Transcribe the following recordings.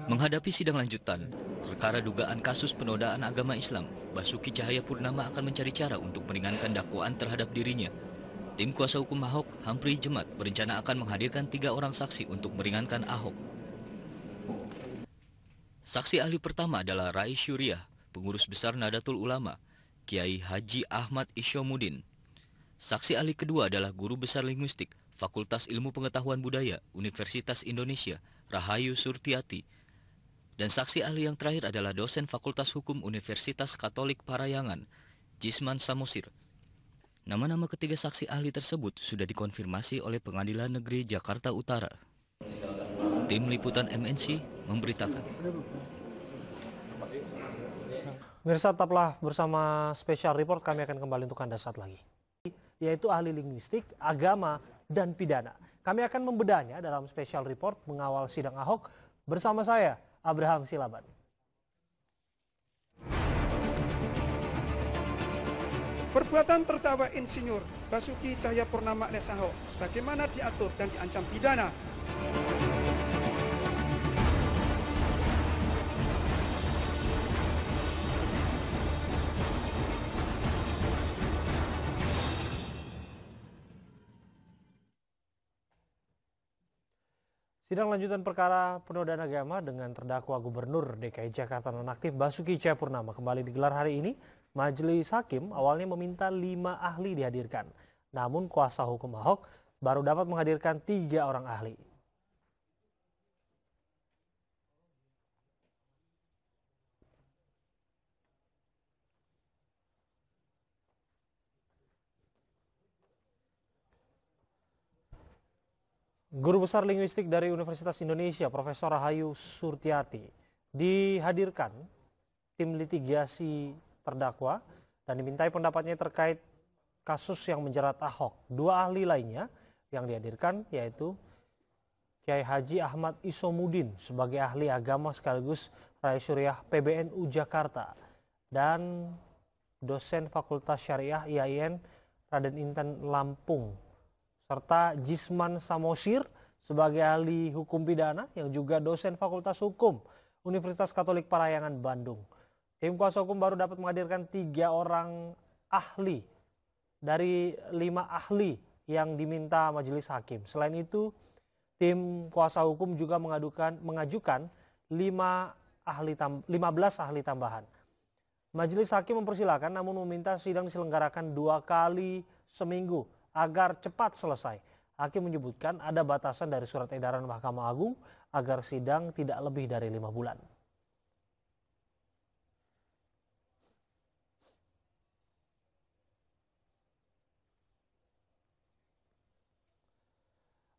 Menghadapi sidang lanjutan, perkara dugaan kasus penodaan agama Islam, Basuki Cahayapurnama akan mencari cara untuk meringankan dakwaan terhadap dirinya. Tim kuasa hukum Ahok, Humphrey Jemat, berencana akan menghadirkan 3 orang saksi untuk meringankan Ahok. Saksi ahli pertama adalah Rais Syuriah, pengurus besar Nadatul Ulama, Kiai Haji Ahmad Isyomuddin. Saksi ahli kedua adalah guru besar linguistik, Fakultas Ilmu Pengetahuan Budaya, Universitas Indonesia, Rahayu Surtiati. Dan saksi ahli yang terakhir adalah dosen Fakultas Hukum Universitas Katolik Parayangan, Jisman Samosir. Nama-nama ketiga saksi ahli tersebut sudah dikonfirmasi oleh Pengadilan Negeri Jakarta Utara. Tim Liputan MNC memberitakan. Pemirsa, tetaplah bersama Special Report, kami akan kembali untuk Anda saat lagi. Yaitu ahli linguistik, agama, dan pidana. Kami akan membedahnya dalam Special Report mengawal sidang Ahok bersama saya, Abraham Silaban. Perbuatan terdakwa Insinyur Basuki Cahayapurnama alias Ahok sebagaimana diatur dan diancam pidana. Sidang lanjutan perkara penodaan agama dengan terdakwa Gubernur DKI Jakarta nonaktif Basuki Cahayapurnama kembali digelar hari ini. Majelis Hakim awalnya meminta 5 ahli dihadirkan. Namun kuasa hukum Ahok baru dapat menghadirkan 3 orang ahli. Guru besar linguistik dari Universitas Indonesia, Profesor Rahayu Surtiati, dihadirkan tim litigasi terdakwa dan dimintai pendapatnya terkait kasus yang menjerat Ahok. 2 ahli lainnya yang dihadirkan yaitu Kiai Haji Ahmad Isyomuddin sebagai ahli agama sekaligus Rais Syuriah PBNU Jakarta dan dosen Fakultas Syariah IAIN Raden Inten Lampung, serta Jisman Samosir sebagai ahli hukum pidana yang juga dosen Fakultas Hukum Universitas Katolik Parayangan Bandung. Tim kuasa hukum baru dapat menghadirkan 3 orang ahli dari 5 ahli yang diminta majelis hakim. Selain itu, tim kuasa hukum juga mengajukan 15 ahli tambahan. Majelis hakim mempersilahkan namun meminta sidang diselenggarakan 2 kali seminggu agar cepat selesai. Hakim menyebutkan ada batasan dari surat edaran Mahkamah Agung agar sidang tidak lebih dari 5 bulan.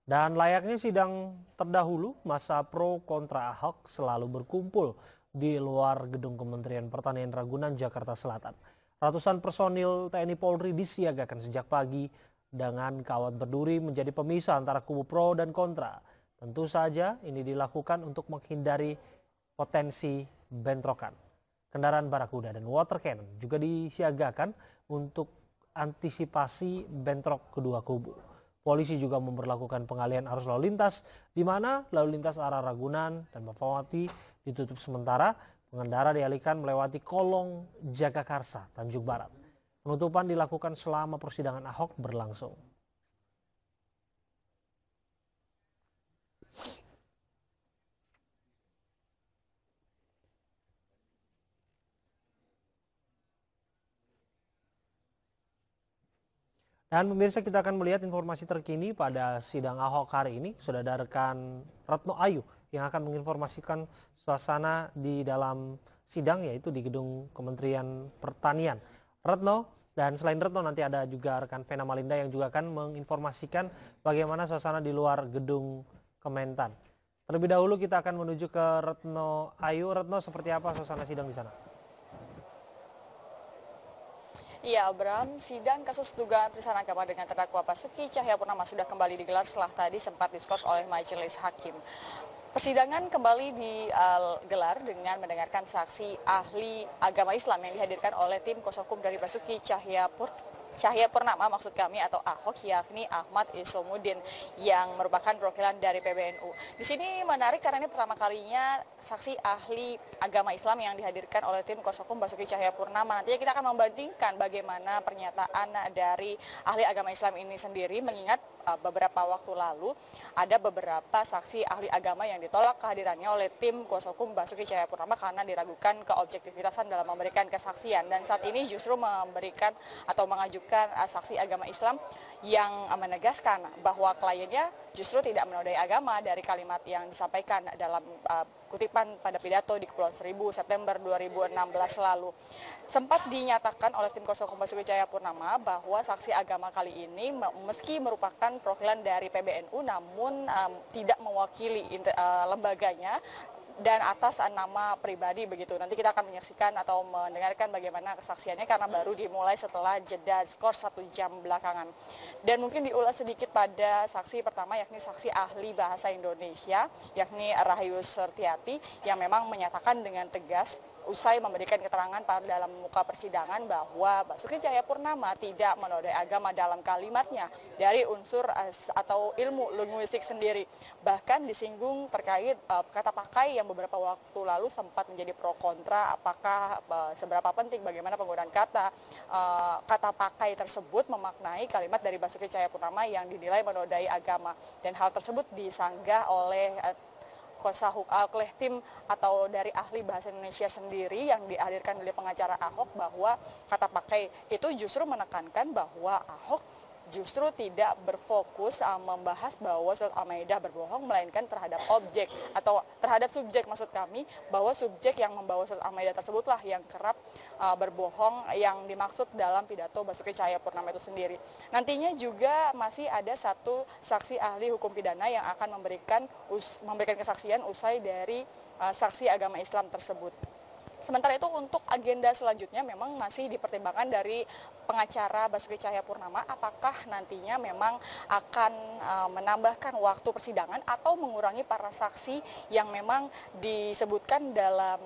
Dan layaknya sidang terdahulu, masa pro kontra Ahok selalu berkumpul di luar gedung Kementerian Pertanian Ragunan, Jakarta Selatan. Ratusan personil TNI Polri disiagakan sejak pagi dengan kawat berduri menjadi pemisah antara kubu pro dan kontra. Tentu saja ini dilakukan untuk menghindari potensi bentrokan. Kendaraan barakuda dan water cannon juga disiagakan untuk antisipasi bentrok kedua kubu. Polisi juga memperlakukan pengalihan arus lalu lintas, di mana lalu lintas arah Ragunan dan Fatmawati ditutup sementara. Pengendara dialihkan melewati kolong Jagakarsa, Tanjung Barat. Penutupan dilakukan selama persidangan Ahok berlangsung. Dan pemirsa, kita akan melihat informasi terkini pada sidang Ahok hari ini. Sudah ada rekan Retno Ayu yang akan menginformasikan suasana di dalam sidang, yaitu di gedung Kementerian Pertanian. Retno, dan selain Retno nanti ada juga rekan Vena Malinda yang juga akan menginformasikan bagaimana suasana di luar gedung Kementan. Terlebih dahulu kita akan menuju ke Retno Ayu. Retno, seperti apa suasana sidang di sana? Iya, Abram, sidang kasus dugaan penistaan agama dengan terdakwa Basuki Cahayapurnama sudah kembali digelar setelah tadi sempat diskors oleh majelis hakim. Persidangan kembali digelar dengan mendengarkan saksi ahli agama Islam yang dihadirkan oleh tim kuasa hukum dari Basuki Cahaya Purnama maksud kami atau Ahok, yakni Ahmad Isyomudin yang merupakan perwakilan dari PBNU. Di sini menarik karena ini pertama kalinya saksi ahli agama Islam yang dihadirkan oleh tim kuasa hukum Basuki Cahayapurnama. Nantinya kita akan membandingkan bagaimana pernyataan dari ahli agama Islam ini sendiri, mengingat beberapa waktu lalu ada beberapa saksi ahli agama yang ditolak kehadirannya oleh tim kuasa hukum Basuki Cahayapurnama karena diragukan keobjektivitasan dalam memberikan kesaksian, dan saat ini justru memberikan atau mengajukan saksi agama Islam yang menegaskan bahwa kliennya justru tidak menodai agama dari kalimat yang disampaikan dalam kutipan pada pidato di Kepulauan Seribu September 2016 lalu. Sempat dinyatakan oleh tim kuasa hukum Basuki Cahayapurnama bahwa saksi agama kali ini meski merupakan perwakilan dari PBNU namun tidak mewakili lembaganya dan atas nama pribadi begitu. Nanti kita akan menyaksikan atau mendengarkan bagaimana kesaksiannya karena baru dimulai setelah jeda skor 1 jam belakangan. Dan mungkin diulas sedikit pada saksi pertama, yakni saksi ahli bahasa Indonesia, yakni Rahayu Surtiati, yang memang menyatakan dengan tegas usai memberikan keterangan pada dalam muka persidangan bahwa Basuki Cahayapurnama tidak menodai agama dalam kalimatnya dari unsur atau ilmu linguistik sendiri. Bahkan disinggung terkait kata pakai yang beberapa waktu lalu sempat menjadi pro kontra, apakah seberapa penting bagaimana penggunaan kata pakai tersebut memaknai kalimat dari Basuki Cahayapurnama yang dinilai menodai agama, dan hal tersebut disanggah oleh oleh tim atau dari ahli bahasa Indonesia sendiri yang dihadirkan oleh pengacara Ahok, bahwa kata pakai itu justru menekankan bahwa Ahok justru tidak berfokus membahas bahwa surat Al-Maidah berbohong, melainkan terhadap objek atau terhadap subjek, maksud kami bahwa subjek yang membawa surat Al-Maidah tersebutlah yang kerap berbohong yang dimaksud dalam pidato Basuki Cahayapurnama itu sendiri. Nantinya juga masih ada satu saksi ahli hukum pidana yang akan memberikan kesaksian usai dari saksi agama Islam tersebut. Sementara itu untuk agenda selanjutnya memang masih dipertimbangkan dari pengacara Basuki Cahayapurnama, apakah nantinya memang akan menambahkan waktu persidangan atau mengurangi para saksi yang memang disebutkan dalam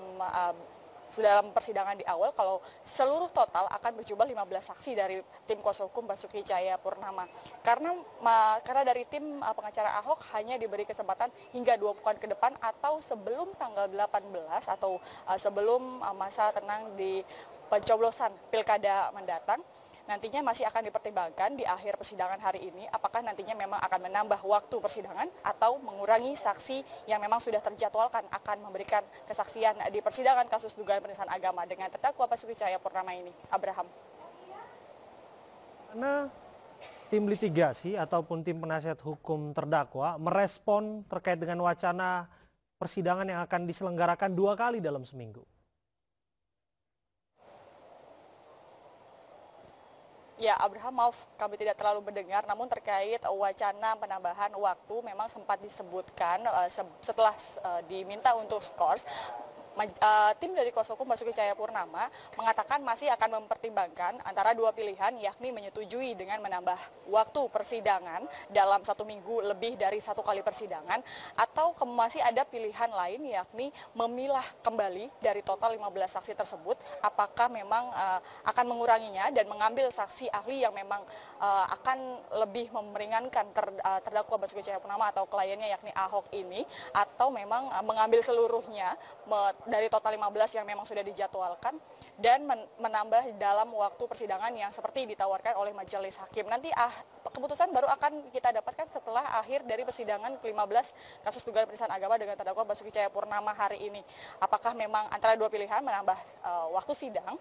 persidangan di awal, kalau seluruh total akan berjumlah 15 saksi dari tim kuasa hukum Basuki Cahayapurnama. Karena dari tim pengacara Ahok hanya diberi kesempatan hingga 2 pekan ke depan atau sebelum tanggal 18 atau sebelum masa tenang di pencoblosan pilkada mendatang. Nantinya masih akan dipertimbangkan di akhir persidangan hari ini apakah nantinya memang akan menambah waktu persidangan atau mengurangi saksi yang memang sudah terjadwalkan akan memberikan kesaksian di persidangan kasus dugaan penistaan agama dengan terdakwa Basuki Cahayapurnama ini. Abraham. Karena tim litigasi ataupun tim penasihat hukum terdakwa merespon terkait dengan wacana persidangan yang akan diselenggarakan 2 kali dalam seminggu. Ya, Abraham, maaf kami tidak terlalu mendengar, namun terkait wacana penambahan waktu memang sempat disebutkan setelah diminta untuk skors. Tim dari kuasa hukum Basuki Cahayapurnama mengatakan masih akan mempertimbangkan antara 2 pilihan, yakni menyetujui dengan menambah waktu persidangan dalam 1 minggu lebih dari 1 kali persidangan, atau masih ada pilihan lain yakni memilah kembali dari total 15 saksi tersebut, apakah memang akan menguranginya dan mengambil saksi ahli yang memang akan lebih meringankan terdakwa Basuki Cahayapurnama atau kliennya yakni Ahok ini, atau memang mengambil seluruhnya dari total 15 yang memang sudah dijadwalkan dan menambah dalam waktu persidangan yang seperti ditawarkan oleh majelis hakim. Nanti keputusan baru akan kita dapatkan setelah akhir dari persidangan ke-15 kasus dugaan penistaan agama dengan terdakwa Basuki Cahayapurnama hari ini. Apakah memang antara 2 pilihan menambah waktu sidang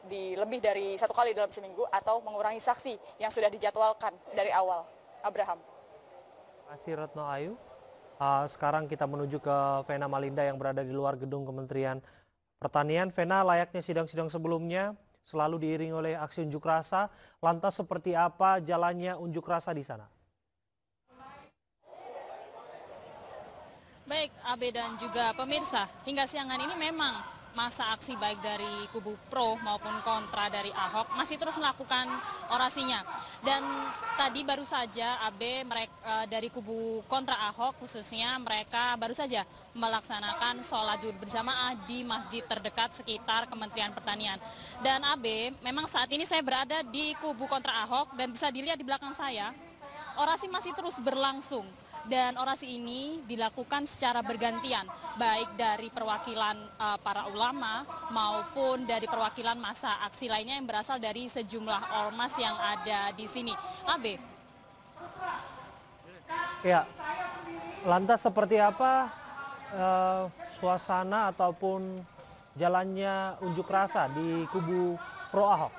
di lebih dari 1 kali dalam seminggu atau mengurangi saksi yang sudah dijadwalkan dari awal. Abraham. Terima kasih Retno Ayu. Sekarang kita menuju ke Vena Malinda yang berada di luar gedung Kementerian Pertanian. Vena, layaknya sidang-sidang sebelumnya selalu diiringi oleh aksi unjuk rasa. Lantas seperti apa jalannya unjuk rasa di sana? Baik, Abe dan juga pemirsa, hingga siangan ini memang masa aksi baik dari kubu pro maupun kontra dari Ahok masih terus melakukan orasinya. Dan tadi baru saja AB dari kubu kontra Ahok khususnya mereka baru saja melaksanakan sholat Jumat berjamaah di masjid terdekat sekitar Kementerian Pertanian. Dan AB, memang saat ini saya berada di kubu kontra Ahok dan bisa dilihat di belakang saya, orasi masih terus berlangsung. Dan orasi ini dilakukan secara bergantian, baik dari perwakilan para ulama maupun dari perwakilan massa aksi lainnya yang berasal dari sejumlah ormas yang ada di sini. AB. Ya, lantas seperti apa suasana ataupun jalannya unjuk rasa di kubu pro Ahok?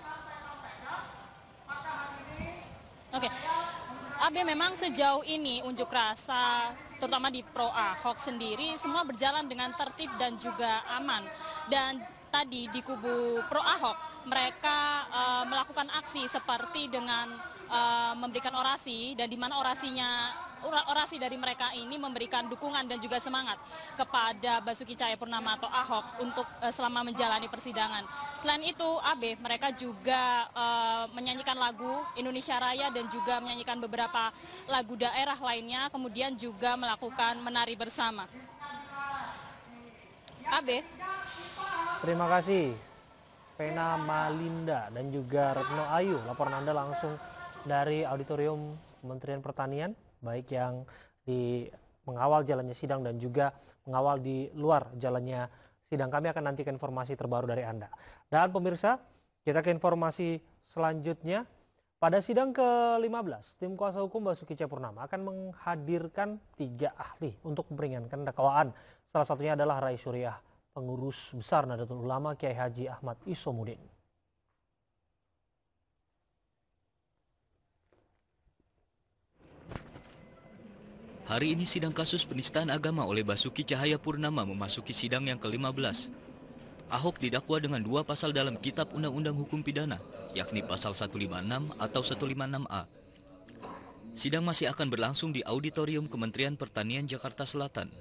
Oke. AB, memang sejauh ini unjuk rasa terutama di pro Ahok sendiri semua berjalan dengan tertib dan juga aman. Dan tadi di kubu pro Ahok mereka melakukan aksi seperti dengan memberikan orasi, dan di mana orasi dari mereka ini memberikan dukungan dan juga semangat kepada Basuki Cahayapurnama atau Ahok untuk selama menjalani persidangan. Selain itu, AB, mereka juga menyanyikan lagu Indonesia Raya dan juga menyanyikan beberapa lagu daerah lainnya, kemudian juga melakukan menari bersama. AB. Terima kasih Pena Malinda dan juga Retno Ayu. Laporan Anda langsung dari Auditorium Kementerian Pertanian, baik yang di mengawal jalannya sidang dan juga mengawal di luar jalannya sidang. Kami akan nantikan informasi terbaru dari Anda. Dan pemirsa, kita ke informasi selanjutnya. Pada sidang ke-15, tim kuasa hukum Basuki Cahayapurnama akan menghadirkan 3 ahli untuk meringankan dakwaan. Salah satunya adalah Rai Syuriah, pengurus besar Nahdlatul Ulama Kiai Haji Ahmad Isyomudin. Hari ini sidang kasus penistaan agama oleh Basuki Cahayapurnama memasuki sidang yang ke-15. Ahok didakwa dengan 2 pasal dalam Kitab Undang-Undang Hukum Pidana, yakni pasal 156 atau 156A. Sidang masih akan berlangsung di Auditorium Kementerian Pertanian Jakarta Selatan.